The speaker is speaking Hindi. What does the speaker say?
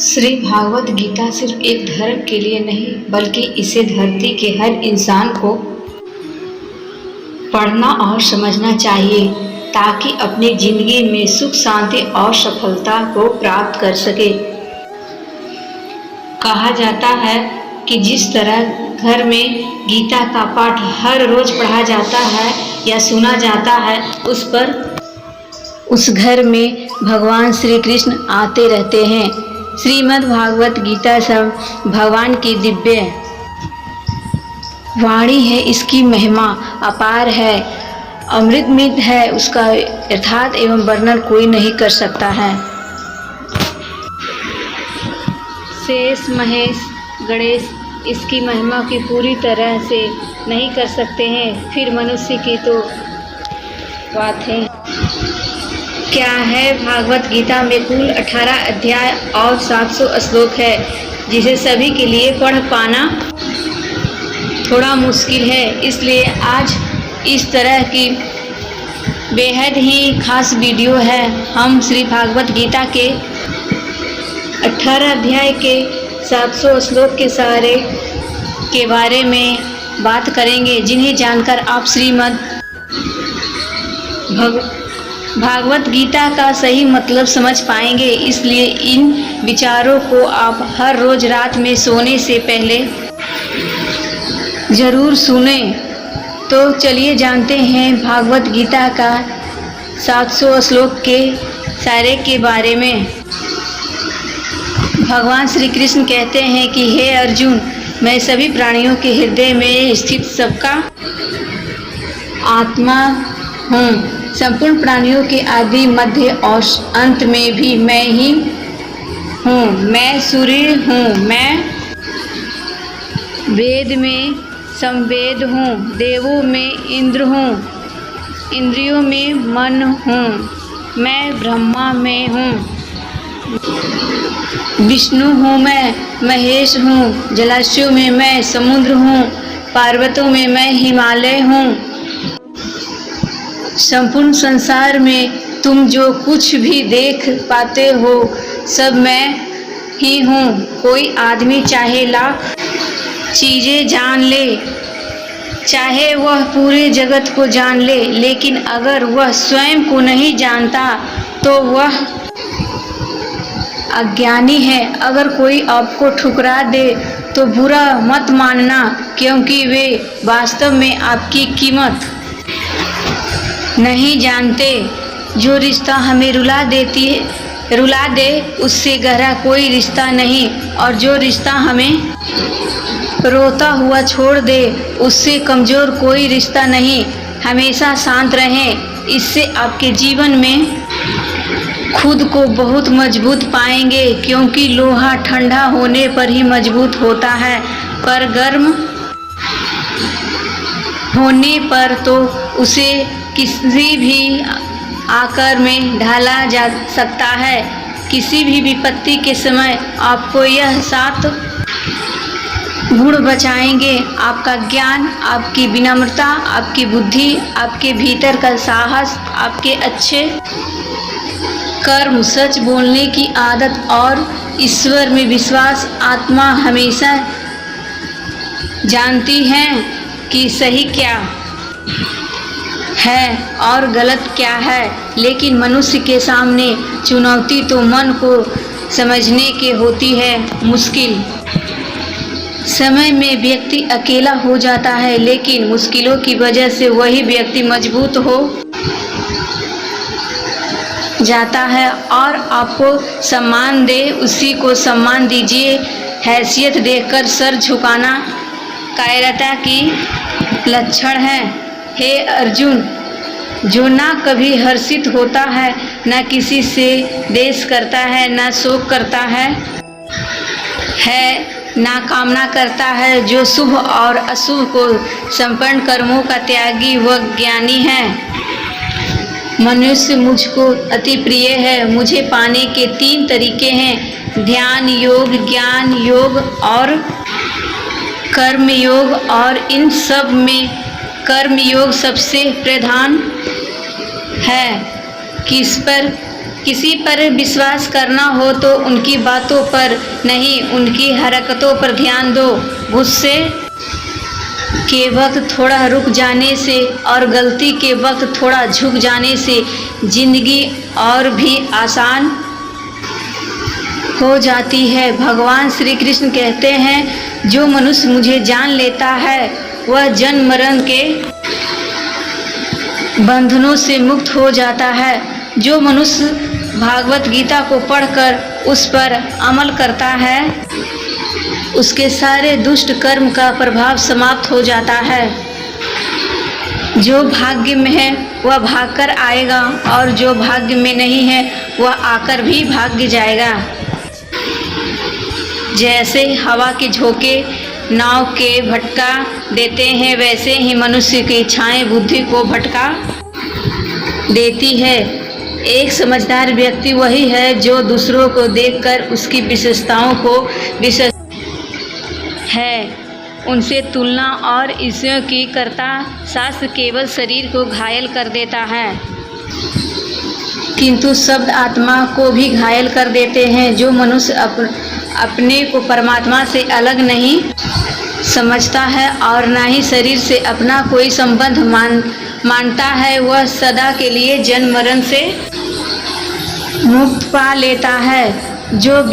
श्री भागवत गीता सिर्फ एक धर्म के लिए नहीं, बल्कि इसे धरती के हर इंसान को पढ़ना और समझना चाहिए ताकि अपनी जिंदगी में सुख शांति और सफलता को प्राप्त कर सके। कहा जाता है कि जिस तरह घर में गीता का पाठ हर रोज पढ़ा जाता है या सुना जाता है, उस घर में भगवान श्री कृष्ण आते रहते हैं। श्रीमद् भागवत गीता सब भगवान की दिव्य वाणी है। इसकी महिमा अपार है, अमृतमित है। उसका यथार्थ एवं वर्णन कोई नहीं कर सकता है। शेष महेश गणेश इसकी महिमा की पूरी तरह से नहीं कर सकते हैं, फिर मनुष्य की तो बात है। क्या है, भागवत गीता में कुल 18 अध्याय और 700 श्लोक है, जिसे सभी के लिए पढ़ पाना थोड़ा मुश्किल है। इसलिए आज इस तरह की बेहद ही खास वीडियो है। हम श्री भागवत गीता के 18 अध्याय के 700 श्लोक के बारे में बात करेंगे, जिन्हें जानकर आप श्रीमद् भागवत गीता का सही मतलब समझ पाएंगे। इसलिए इन विचारों को आप हर रोज रात में सोने से पहले जरूर सुने। तो चलिए जानते हैं भागवत गीता का 700 श्लोक के सारे के बारे में। भगवान श्री कृष्ण कहते हैं कि हे अर्जुन, मैं सभी प्राणियों के हृदय में स्थित सबका आत्मा हूँ। संपूर्ण प्राणियों के आदि मध्य और अंत में भी मैं ही हूँ। मैं सूर्य हूँ, मैं वेद में संवेद हूँ, देवों में इंद्र हूँ, इंद्रियों में मन हूँ, मैं ब्रह्मा में हूँ, विष्णु हूँ, मैं महेश हूँ, जलाशयों में मैं समुद्र हूँ, पर्वतों में मैं हिमालय हूँ। संपूर्ण संसार में तुम जो कुछ भी देख पाते हो सब मैं ही हूँ। कोई आदमी चाहे लाख चीज़ें जान ले, चाहे वह पूरे जगत को जान ले, लेकिन अगर वह स्वयं को नहीं जानता तो वह अज्ञानी है। अगर कोई आपको ठुकरा दे तो बुरा मत मानना, क्योंकि वे वास्तव में आपकी कीमत नहीं जानते। जो रिश्ता हमें रुला दे उससे गहरा कोई रिश्ता नहीं, और जो रिश्ता हमें रोता हुआ छोड़ दे उससे कमज़ोर कोई रिश्ता नहीं। हमेशा शांत रहें, इससे आपके जीवन में खुद को बहुत मजबूत पाएंगे, क्योंकि लोहा ठंडा होने पर ही मजबूत होता है, पर गर्म होने पर तो उसे किसी भी आकार में ढाला जा सकता है। किसी भी विपत्ति के समय आपको यह 7 गुण बचाएंगे: आपका ज्ञान, आपकी विनम्रता, आपकी बुद्धि, आपके भीतर का साहस, आपके अच्छे कर्म, सच बोलने की आदत और ईश्वर में विश्वास। आत्मा हमेशा जानती है कि सही क्या है और गलत क्या है, लेकिन मनुष्य के सामने चुनौती तो मन को समझने के होती है। मुश्किल समय में व्यक्ति अकेला हो जाता है, लेकिन मुश्किलों की वजह से वही व्यक्ति मजबूत हो जाता है। और आपको सम्मान दे उसी को सम्मान दीजिए। हैसियत देखकर सर झुकाना कायरता की लक्षण है। हे अर्जुन, जो ना कभी हर्षित होता है, ना किसी से द्वेष करता है, ना शोक करता है, ना कामना करता है, जो शुभ और अशुभ को संपन्न कर्मों का त्यागी व ज्ञानी है। मनुष्य मुझको अति प्रिय है। मुझे पाने के 3 तरीके हैं: ध्यान योग, ज्ञान योग और कर्म योग। और इन सब में कर्म योग सबसे प्रधान है। किस पर किसी पर विश्वास करना हो तो उनकी बातों पर नहीं, उनकी हरकतों पर ध्यान दो। गुस्से के वक्त थोड़ा रुक जाने से और गलती के वक्त थोड़ा झुक जाने से जिंदगी और भी आसान हो जाती है। भगवान श्री कृष्ण कहते हैं, जो मनुष्य मुझे जान लेता है वह जन्म मरण के बंधनों से मुक्त हो जाता है। जो मनुष्य भागवत गीता को पढ़कर उस पर अमल करता है उसके सारे दुष्ट कर्म का प्रभाव समाप्त हो जाता है। जो भाग्य में है वह भागकर आएगा और जो भाग्य में नहीं है वह आकर भी भाग जाएगा। जैसे हवा के झोंके नाव के भटका देते हैं, वैसे ही मनुष्य की इच्छाएं बुद्धि को भटका देती है। एक समझदार व्यक्ति वही है जो दूसरों को देखकर उसकी विशेषताओं को उनसे तुलना और ईर्ष्या की करता। शास्त्र केवल शरीर को घायल कर देता है किंतु शब्द आत्मा को भी घायल कर देते हैं। जो मनुष्य अपने को परमात्मा से अलग नहीं समझता है और ना ही शरीर से अपना कोई संबंध मानता है, वह सदा के लिए जन्म मरण से मुक्त पा लेता है। जो